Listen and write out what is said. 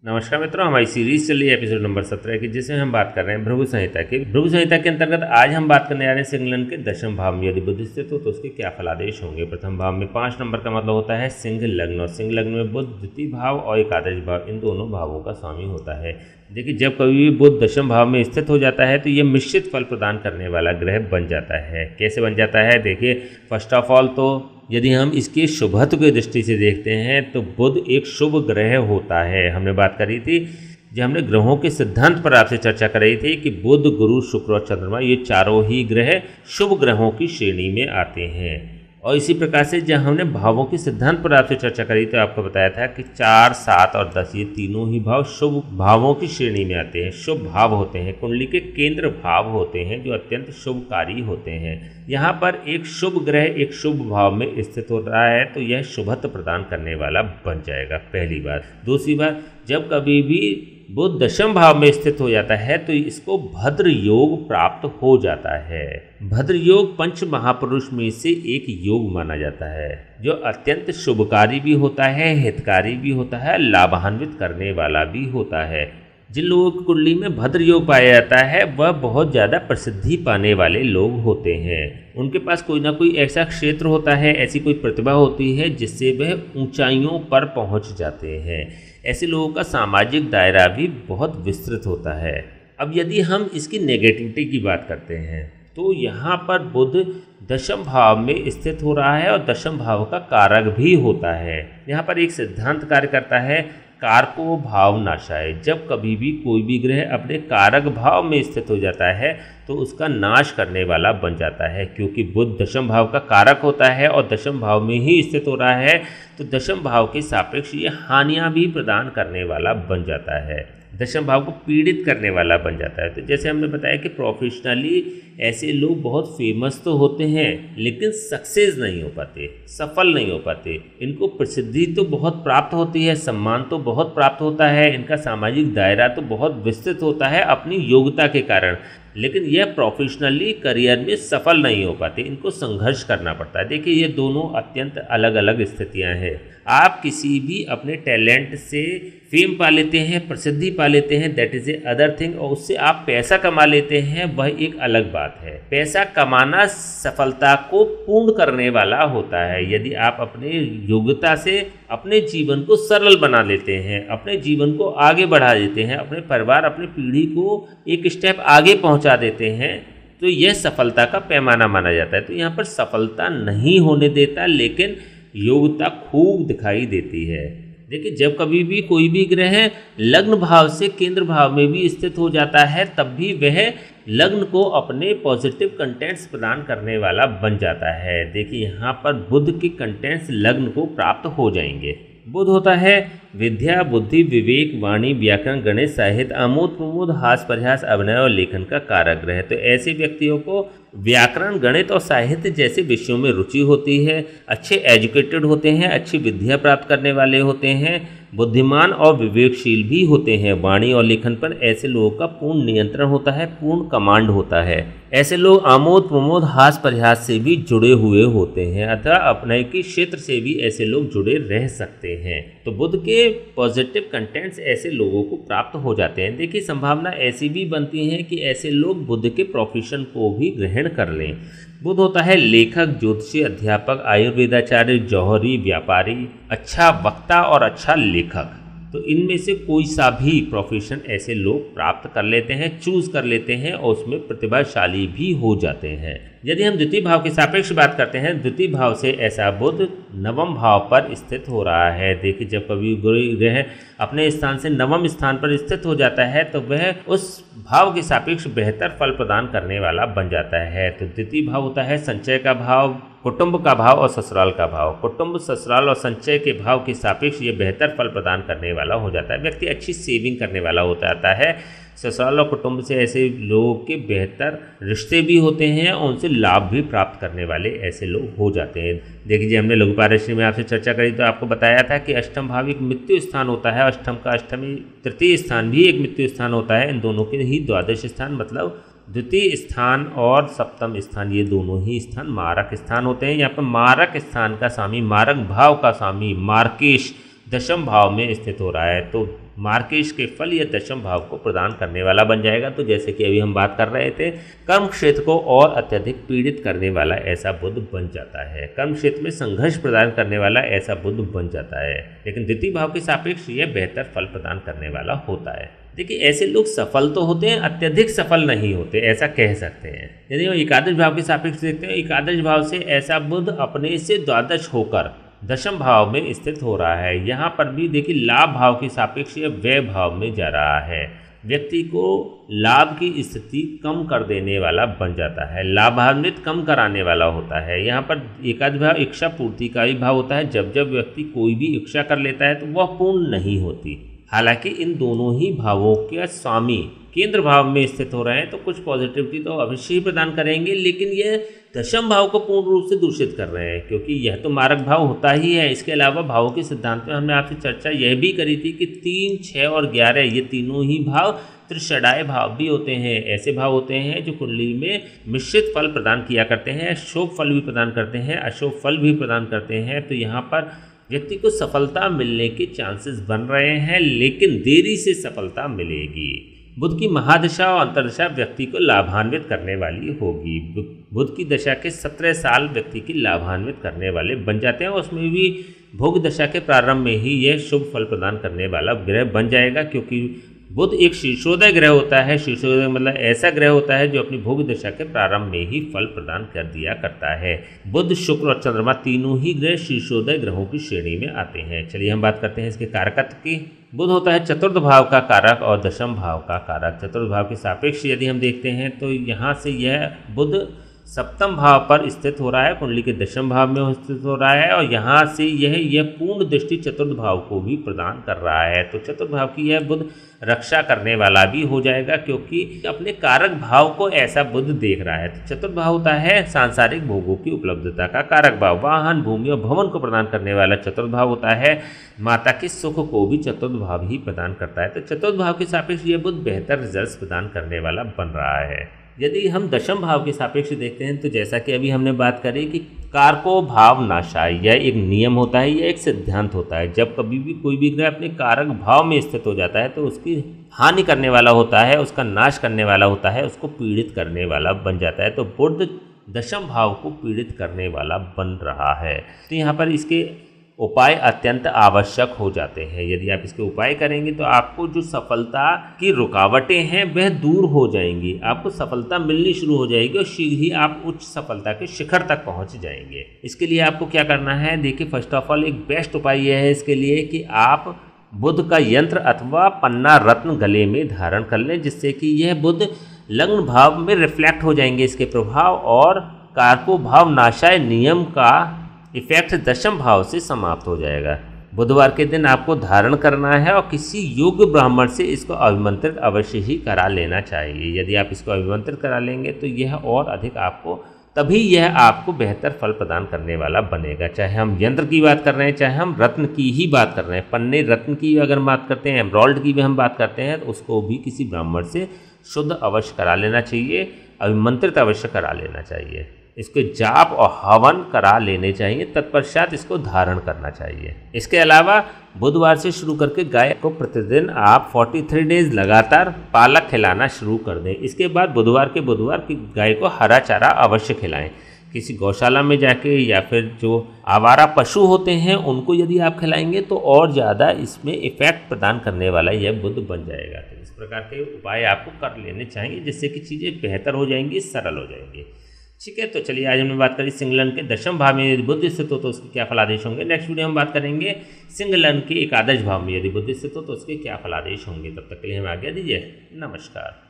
नमस्कार मित्रों, हमारी सीरीज चल रही है एपिसोड नंबर 17 की, जिसमें हम बात कर रहे हैं भृगु संहिता की। भृगु संहिता के अंतर्गत आज हम बात करने जा रहे हैं सिंह लग्न के दशम भाव में यदि बुध स्थित हो तो उसके क्या फलादेश होंगे। प्रथम भाव में 5 नंबर का मतलब होता है सिंह लग्न, और सिंह लग्न में बुध द्वितीय भाव और एकादश भाव इन दोनों भावों का स्वामी होता है। देखिए, जब कभी भी बुध दशम भाव में स्थित हो जाता है तो ये मिश्रित फल प्रदान करने वाला ग्रह बन जाता है। कैसे बन जाता है? देखिए, फर्स्ट ऑफ ऑल तो यदि हम इसके शुभत्व की दृष्टि से देखते हैं तो बुध एक शुभ ग्रह होता है। हमने बात करी थी, जब हमने ग्रहों के सिद्धांत पर आपसे चर्चा कर रही थी कि बुध, गुरु, शुक्र और चंद्रमा ये चारों ही ग्रह शुभ ग्रहों की श्रेणी में आते हैं। और इसी प्रकार से जब हमने भावों के सिद्धांत पर आपसे चर्चा करी तो आपको बताया था कि 4, 7 और 10 ये तीनों ही भाव शुभ भावों की श्रेणी में आते हैं, शुभ भाव होते हैं, कुंडली के केंद्र भाव होते हैं जो अत्यंत शुभकारी होते हैं। यहाँ पर एक शुभ ग्रह एक शुभ भाव में स्थित हो रहा है तो यह शुभत्व प्रदान करने वाला बन जाएगा, पहली बात। दूसरी बात, जब कभी भी बुध दशम भाव में स्थित हो जाता है तो इसको भद्र योग प्राप्त हो जाता है। भद्र योग पंच महापुरुष में से एक योग माना जाता है जो अत्यंत शुभकारी भी होता है, हितकारी भी होता है, लाभान्वित करने वाला भी होता है। जिन लोगों की कुंडली में भद्र योग पाया जाता है वह बहुत ज़्यादा प्रसिद्धि पाने वाले लोग होते हैं। उनके पास कोई ना कोई ऐसा क्षेत्र होता है, ऐसी कोई प्रतिभा होती है जिससे वह ऊंचाइयों पर पहुंच जाते हैं। ऐसे लोगों का सामाजिक दायरा भी बहुत विस्तृत होता है। अब यदि हम इसकी नेगेटिविटी की बात करते हैं तो यहाँ पर बुध दशम भाव में स्थित हो रहा है और दशम भाव का कारक भी होता है। यहाँ पर एक सिद्धांत कार्य करता है, कारको भाव नाशाय। जब कभी भी कोई भी ग्रह अपने कारक भाव में स्थित हो जाता है तो उसका नाश करने वाला बन जाता है, क्योंकि बुध दशम भाव का कारक होता है और दशम भाव में ही स्थित हो रहा है तो दशम भाव के सापेक्ष ये हानियां भी प्रदान करने वाला बन जाता है, दशम भाव को पीड़ित करने वाला बन जाता है। तो जैसे हमने बताया कि प्रोफेशनली ऐसे लोग बहुत फेमस तो होते हैं लेकिन सक्सेस नहीं हो पाते, सफल नहीं हो पाते। इनको प्रसिद्धि तो बहुत प्राप्त होती है, सम्मान तो बहुत प्राप्त होता है, इनका सामाजिक दायरा तो बहुत विस्तृत होता है अपनी योग्यता के कारण, लेकिन यह प्रोफेशनली करियर में सफल नहीं हो पाते, इनको संघर्ष करना पड़ता है। देखिए, ये दोनों अत्यंत अलग अलग स्थितियां हैं। आप किसी भी अपने टैलेंट से फेम पा लेते हैं, प्रसिद्धि पा लेते हैं, that is a other thing, और उससे आप पैसा कमा लेते हैं, वह एक अलग बात है। पैसा कमाना सफलता को पूर्ण करने वाला होता है। यदि आप अपने योग्यता से अपने जीवन को सरल बना लेते हैं, अपने जीवन को आगे बढ़ा देते हैं, अपने परिवार, अपनी पीढ़ी को एक स्टेप आगे पहुंचा देते हैं तो यह सफलता का पैमाना माना जाता है। तो यहाँ पर सफलता नहीं होने देता लेकिन योग्यता खूब दिखाई देती है। देखिए, जब कभी भी कोई भी ग्रह लग्न भाव से केंद्र भाव में भी स्थित हो जाता है तब भी वह लग्न को अपने पॉजिटिव कंटेंट्स प्रदान करने वाला बन जाता है। देखिए, यहाँ पर बुध के कंटेंट्स लग्न को प्राप्त हो जाएंगे। बुध होता है विद्या, बुद्धि, विवेक, वाणी, व्याकरण, गणित, साहित्य, आमोद प्रमोद, हास परिहास, अभिनय और लेखन का कारक ग्रह। तो ऐसे व्यक्तियों को व्याकरण, गणित और साहित्य जैसे विषयों में रुचि होती है, अच्छे एजुकेटेड होते हैं, अच्छी विद्या प्राप्त करने वाले होते हैं, बुद्धिमान और विवेकशील भी होते हैं। वाणी और लेखन पर ऐसे लोगों का पूर्ण नियंत्रण होता है, पूर्ण कमांड होता है। ऐसे लोग आमोद प्रमोद, हास परिहास से भी जुड़े हुए होते हैं, अथवा अपने के क्षेत्र से भी ऐसे लोग जुड़े रह सकते हैं। तो बुध के पॉजिटिव कंटेंट्स ऐसे लोगों को प्राप्त हो जाते हैं। देखिए, संभावना ऐसी भी बनती है कि ऐसे लोग बुध के प्रोफेशन को भी ग्रहण कर लें। बुध होता है लेखक, ज्योतिषी, अध्यापक, आयुर्वेदाचार्य, जौहरी, व्यापारी, अच्छा वक्ता और अच्छा लेखक। तो इनमें से कोई सा भी प्रोफेशन ऐसे लोग प्राप्त कर लेते हैं, चूज कर लेते हैं और उसमें प्रतिभाशाली भी हो जाते हैं। यदि हम द्वितीय भाव के सापेक्ष बात करते हैं, द्वितीय भाव से ऐसा बुध नवम भाव पर स्थित हो रहा है। देखिए, जब कभी ग्रह अपने स्थान से नवम स्थान पर स्थित हो जाता है तो वह उस भाव के सापेक्ष बेहतर फल प्रदान करने वाला बन जाता है। तो द्वितीय भाव होता है संचय का भाव, कुटुंब का भाव और ससुराल का भाव। कुटुंब, ससुराल और संचय के भाव के सापेक्ष ये बेहतर फल प्रदान करने वाला हो जाता है। व्यक्ति अच्छी सेविंग करने वाला होता आता है। ससुराल और कुटुंब से ऐसे लोगों के बेहतर रिश्ते भी होते हैं और उनसे लाभ भी प्राप्त करने वाले ऐसे लोग हो जाते हैं। देखिए, हमने लघु पारश्री में आपसे चर्चा करी तो आपको बताया था कि अष्टम भाव एक मृत्यु स्थान होता है। अष्टम का अष्टमी तृतीय स्थान भी एक मृत्यु स्थान होता है। इन दोनों के ही द्वादश स्थान मतलब द्वितीय स्थान और सप्तम स्थान, ये दोनों ही स्थान मारक स्थान होते हैं। यहाँ पर मारक स्थान का स्वामी, मारक भाव का स्वामी मार्केश दशम भाव में स्थित हो रहा है तो मार्केश के फल या दशम भाव को प्रदान करने वाला बन जाएगा। तो जैसे कि अभी हम बात कर रहे थे, कर्म क्षेत्र को और अत्यधिक पीड़ित करने वाला ऐसा बुध बन जाता है, कर्म क्षेत्र में संघर्ष प्रदान करने वाला ऐसा बुध बन जाता है। लेकिन द्वितीय भाव के सापेक्ष यह बेहतर फल प्रदान करने वाला होता है। देखिए, ऐसे लोग सफल तो होते हैं, अत्यधिक सफल नहीं होते, ऐसा कह सकते हैं। यदि हम एकादश भाव के सापेक्ष देखते हैं, एकादश भाव से ऐसा बुध अपने से द्वादश होकर दशम भाव में स्थित हो रहा है। यहाँ पर भी देखिए, लाभ भाव के सापेक्ष यह व्यय भाव में जा रहा है, व्यक्ति को लाभ की स्थिति कम कर देने वाला बन जाता है, लाभान्वित कम कराने वाला होता है। यहाँ पर एकादश भाव इच्छा पूर्ति का भी भाव होता है। जब जब व्यक्ति कोई भी इच्छा कर लेता है तो वह पूर्ण नहीं होती। हालांकि इन दोनों ही भावों के स्वामी केंद्र भाव में स्थित हो रहे हैं तो कुछ पॉजिटिविटी तो अवश्य ही प्रदान करेंगे, लेकिन यह दशम भाव को पूर्ण रूप से दूषित कर रहे हैं, क्योंकि यह तो मारक भाव होता ही है। इसके अलावा भावों के सिद्धांत में हमने आपसे चर्चा यह भी करी थी कि 3, 6 और 11 ये तीनों ही भाव त्रिषडाय भाव भी होते हैं। ऐसे भाव होते हैं जो कुंडली में मिश्रित फल प्रदान किया करते हैं, शुभ फल भी प्रदान करते हैं, अशुभ फल भी प्रदान करते हैं। तो यहाँ पर व्यक्ति को सफलता मिलने के चांसेस बन रहे हैं, लेकिन देरी से सफलता मिलेगी। बुध की महादशा और अंतर्दशा व्यक्ति को लाभान्वित करने वाली होगी। बुध की दशा के 17 साल व्यक्ति की लाभान्वित करने वाले बन जाते हैं। उसमें भी भोग दशा के प्रारंभ में ही यह शुभ फल प्रदान करने वाला ग्रह बन जाएगा, क्योंकि बुध एक शीर्षोदय ग्रह होता है। शीर्षोदय मतलब ऐसा ग्रह होता है जो अपनी भोग दशा के प्रारंभ में ही फल प्रदान कर दिया करता है। बुध, शुक्र और चंद्रमा तीनों ही ग्रह शीर्षोदय ग्रहों की श्रेणी में आते हैं। चलिए हम बात करते हैं इसके कारकत्व की। बुध होता है चतुर्थ भाव का कारक और दशम भाव का कारक। चतुर्थ भाव के सापेक्ष यदि हम देखते हैं तो यहाँ से यह बुध सप्तम भाव पर स्थित हो रहा है, कुंडली के दशम भाव में स्थित हो रहा है, और यहाँ से यह पूर्ण दृष्टि चतुर्थ भाव को भी प्रदान कर रहा है। तो चतुर्थ भाव की यह बुध रक्षा करने वाला भी हो जाएगा, क्योंकि अपने कारक भाव को ऐसा बुध देख रहा है। तो चतुर्थ भाव होता है सांसारिक भोगों की उपलब्धता का कारक भाव। वाहन, भूमि और भवन को प्रदान करने वाला चतुर्थ भाव होता है। माता के सुख को भी चतुर्थ भाव ही प्रदान करता है। तो चतुर्थ भाव के सापेक्ष यह बुध बेहतर रिजल्ट प्रदान करने वाला बन रहा है। यदि हम दशम भाव के सापेक्ष देखते हैं तो जैसा कि अभी हमने बात करी कि कारको भाव नाशाय, यह एक नियम होता है, यह एक सिद्धांत होता है। जब कभी भी कोई भी ग्रह अपने कारक भाव में स्थित हो जाता है तो उसकी हानि करने वाला होता है, उसका नाश करने वाला होता है, उसको पीड़ित करने वाला बन जाता है। तो बुध दशम भाव को पीड़ित करने वाला बन रहा है। तो यहाँ पर इसके उपाय अत्यंत आवश्यक हो जाते हैं। यदि आप इसके उपाय करेंगे तो आपको जो सफलता की रुकावटें हैं वह दूर हो जाएंगी, आपको सफलता मिलनी शुरू हो जाएगी और शीघ्र ही आप उच्च सफलता के शिखर तक पहुंच जाएंगे। इसके लिए आपको क्या करना है, देखिए फर्स्ट ऑफ ऑल एक बेस्ट उपाय यह है इसके लिए कि आप बुध का यंत्र अथवा पन्ना रत्न गले में धारण कर लें, जिससे कि यह बुध लग्न भाव में रिफ्लेक्ट हो जाएंगे इसके प्रभाव, और कारको भाव नाशाय नियम का इफेक्ट दशम भाव से समाप्त हो जाएगा। बुधवार के दिन आपको धारण करना है और किसी योग्य ब्राह्मण से इसको अभिमंत्रित अवश्य ही करा लेना चाहिए। यदि आप इसको अभिमंत्रित करा लेंगे तो यह और अधिक आपको तभी यह आपको बेहतर फल प्रदान करने वाला बनेगा। चाहे हम यंत्र की बात कर रहे हैं, चाहे हम रत्न की ही बात कर रहे हैं, पन्ने रत्न की अगर बात करते हैं, एम्ब्रॉयड की भी हम बात करते हैं, तो उसको भी किसी ब्राह्मण से शुद्ध अवश्य करा लेना चाहिए, अभिमंत्रित अवश्य करा लेना चाहिए। इसके जाप और हवन करा लेने चाहिए, तत्पश्चात इसको धारण करना चाहिए। इसके अलावा बुधवार से शुरू करके गाय को प्रतिदिन आप 43 डेज लगातार पालक खिलाना शुरू कर दें। इसके बाद बुधवार के बुधवार की गाय को हरा चारा अवश्य खिलाएं। किसी गौशाला में जाके या फिर जो आवारा पशु होते हैं उनको यदि आप खिलाएंगे तो और ज़्यादा इसमें इफेक्ट प्रदान करने वाला यह बुध बन जाएगा। तो इस प्रकार के उपाय आपको कर लेने चाहिए, जिससे कि चीज़ें बेहतर हो जाएंगी, सरल हो जाएंगी। ठीक है, तो चलिए आज हमने बात करी सिंगलन के दशम भाव में यदि बुध स्थित हो तो उसके क्या फलादेश होंगे। नेक्स्ट वीडियो हम बात करेंगे सिंगलन के एकादश भाव में यदि बुध स्थित हो तो उसके क्या फलादेश होंगे। तब तक के लिए हमें आज्ञा दीजिए, नमस्कार।